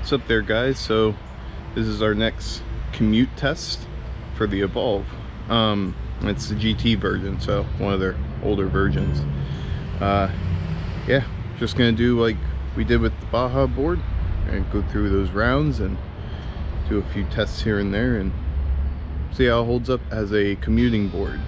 What's up there, guys? So this is our next Commute test for the Evolve. It's the GT version, so one of their older versions. Yeah, just gonna do like we did with the Baja board and go through those rounds and do a few tests here and there and see how it holds up as a commuting board.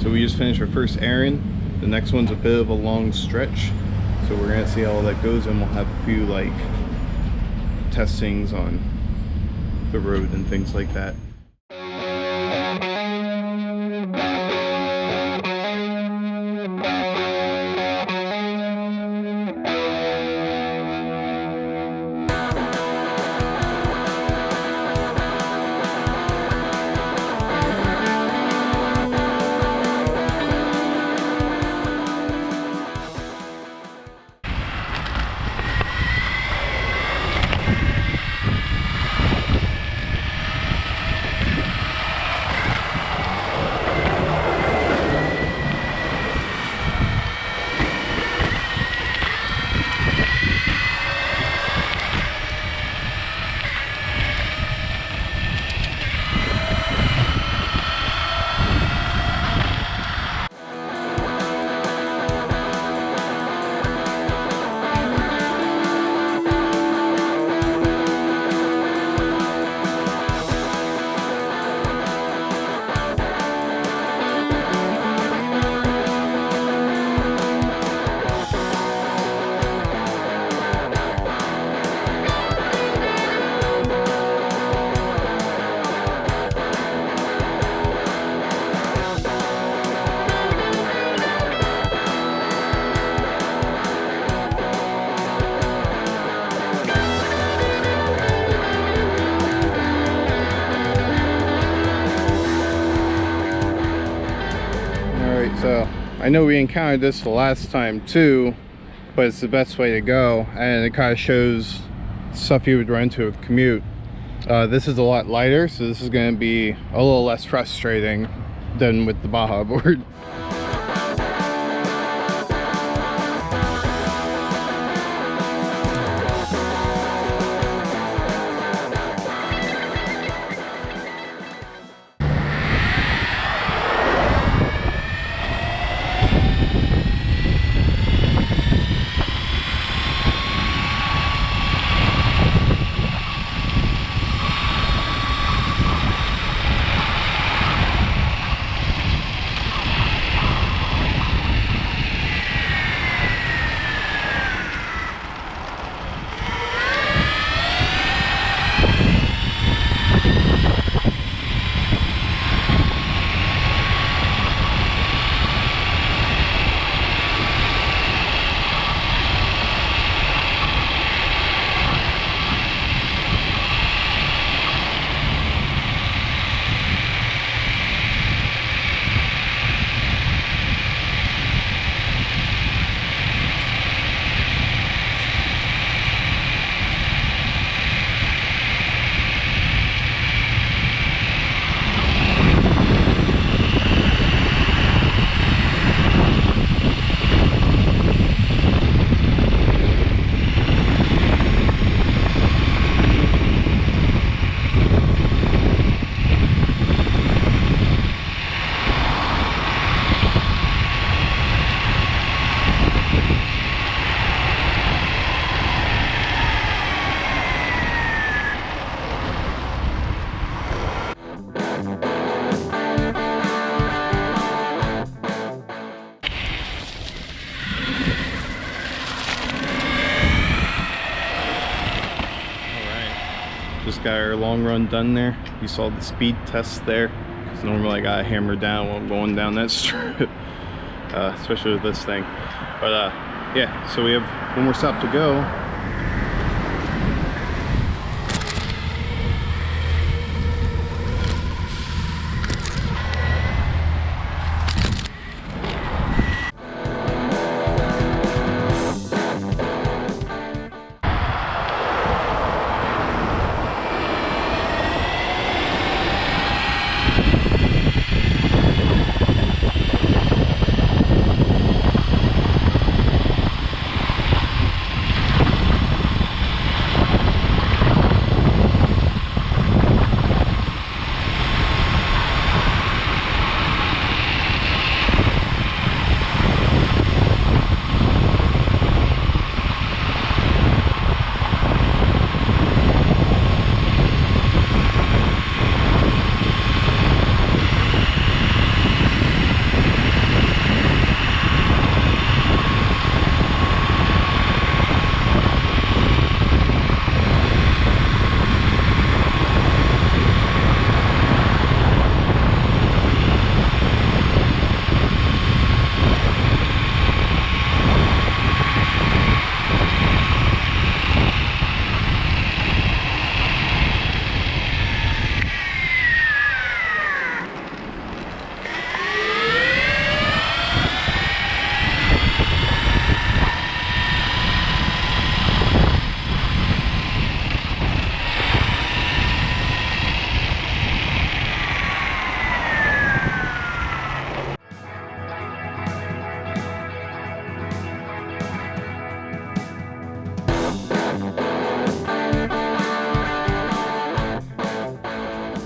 So we just finished our first errand. The next one's a bit of a long stretch, so we're gonna see how all that goes, and we'll have a few like testings on the road and things like that. So I know we encountered this the last time too, but it's the best way to go, and it kind of shows stuff you would run into a Commute. This is a lot lighter, so this is going to be a little less frustrating than with the Baja board. just got our long run done there. You saw the speed test there, because normally I got hammered down while going down that strip, especially with this thing. But yeah, so we have one more stop to go.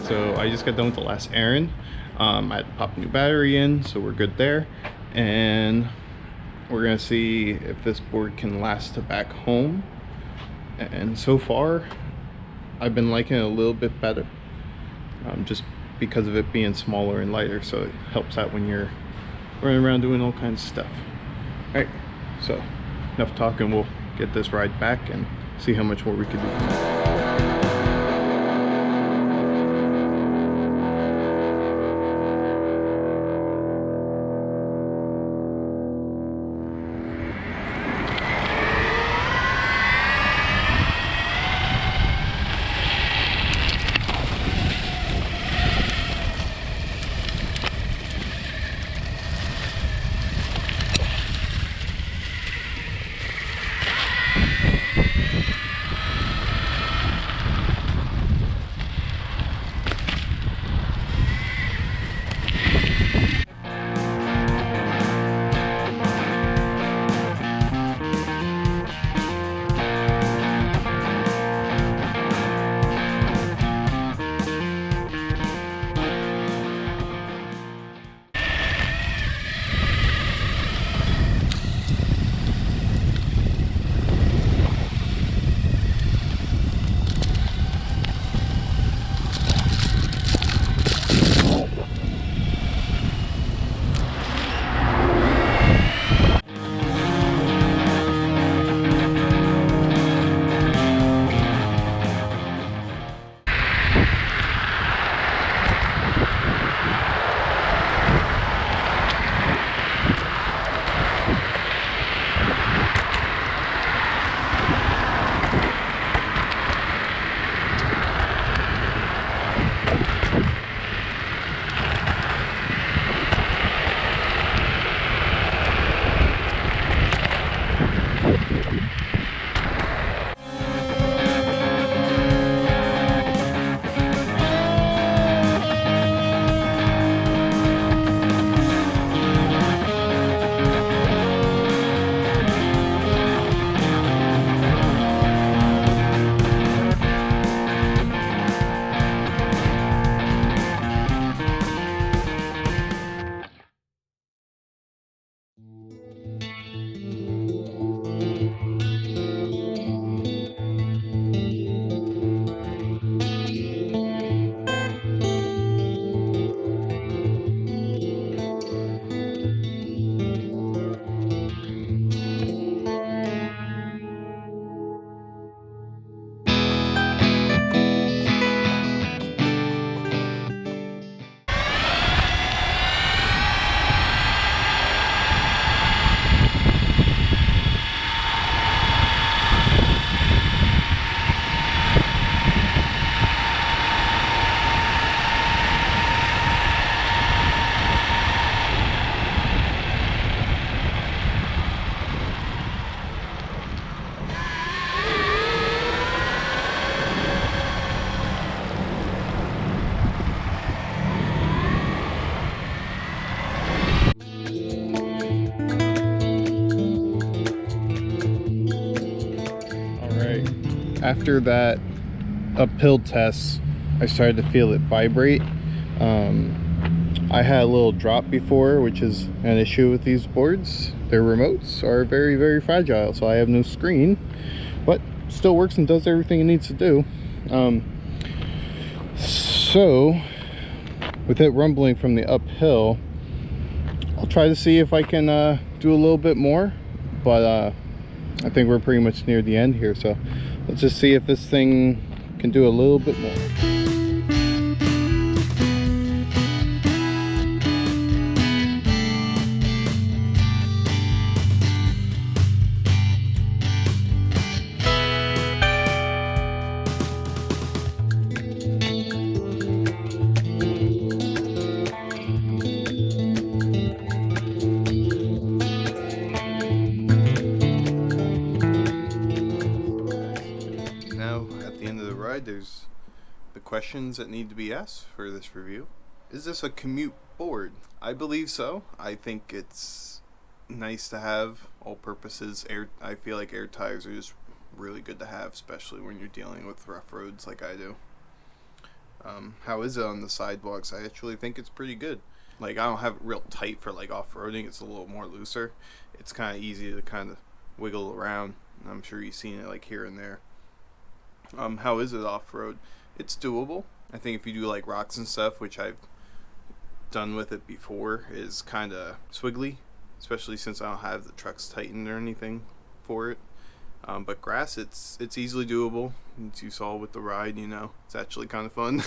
So I just got done with the last errand. I had to pop a new battery in, so we're good there. And we're gonna see if this board can last to back home. And so far, I've been liking it a little bit better, just because of it being smaller and lighter, so it helps out when you're running around doing all kinds of stuff. All right, so enough talking. We'll get this ride back and see how much more we can do. Alright, after that uphill test, I started to feel it vibrate. I had a little drop before, which is an issue with these boards. Their remotes are very, very fragile, so I have no screen, but still works and does everything it needs to do. So with it rumbling from the uphill, I'll try to see if I can do a little bit more, but I think we're pretty much near the end here, so let's just see if this thing can do a little bit more. There's the questions that need to be asked for this review. Is this a Commute board? I believe so. I think it's nice to have all purposes. I feel like air tires are just really good to have, especially when you're dealing with rough roads like I do. How is it on the sidewalks? I actually think it's pretty good. Like, I don't have it real tight for like off-roading. It's a little more looser. It's kind of easy to kind of wiggle around. I'm sure you've seen it like here and there. How is it off-road? It's doable. I think if you do like rocks and stuff, which I've done with it before, is kind of swiggly, especially since I don't have the trucks tightened or anything for it. But grass, it's easily doable. As you saw with the ride, you know, it's actually kind of fun.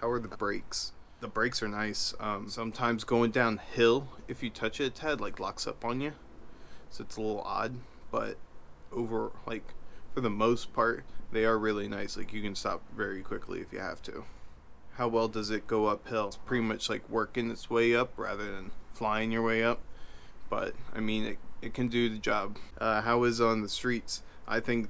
How are the brakes? The brakes are nice. Sometimes going downhill, if you touch it, a tad like locks up on you, so it's a little odd. But for the most part, they are really nice. Like, you can stop very quickly if you have to. How well does it go uphill? It's pretty much like working its way up rather than flying your way up. But, I mean, it can do the job. How is it on the streets? I think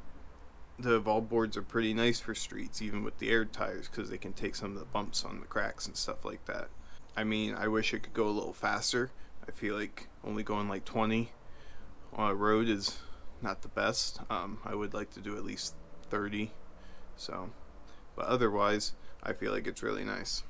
the Evolve boards are pretty nice for streets, even with the air tires, because they can take some of the bumps on the cracks and stuff like that. I mean, I wish it could go a little faster. I feel like only going like 20 on a road is not the best. I would like to do at least 30. So, but otherwise, I feel like it's really nice.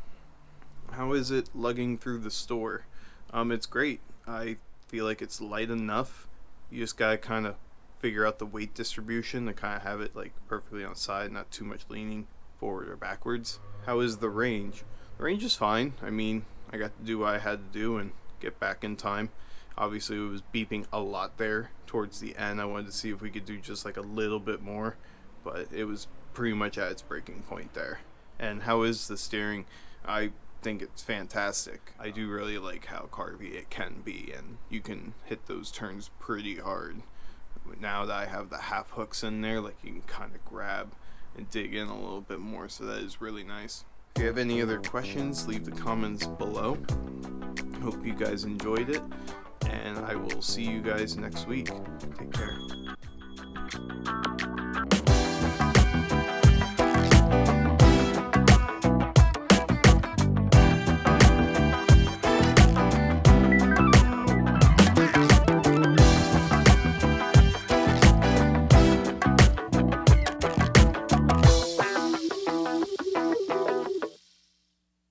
How is it lugging through the store? It's great. I feel like it's light enough. You just gotta kind of figure out the weight distribution to kind of have it like perfectly on the side, not too much leaning forward or backwards. How is the range? The range is fine. I mean, I got to do what I had to do and get back in time. Obviously, it was beeping a lot there towards the end. I wanted to see if we could do just like a little bit more, but it was pretty much at its breaking point there. And how is the steering? I think it's fantastic. I do really like how carvy it can be, and you can hit those turns pretty hard. Now that I have the half hooks in there, like, you can kind of grab and dig in a little bit more, so that is really nice. If you have any other questions, leave the comments below. Hope you guys enjoyed it, and I will see you guys next week. Take care.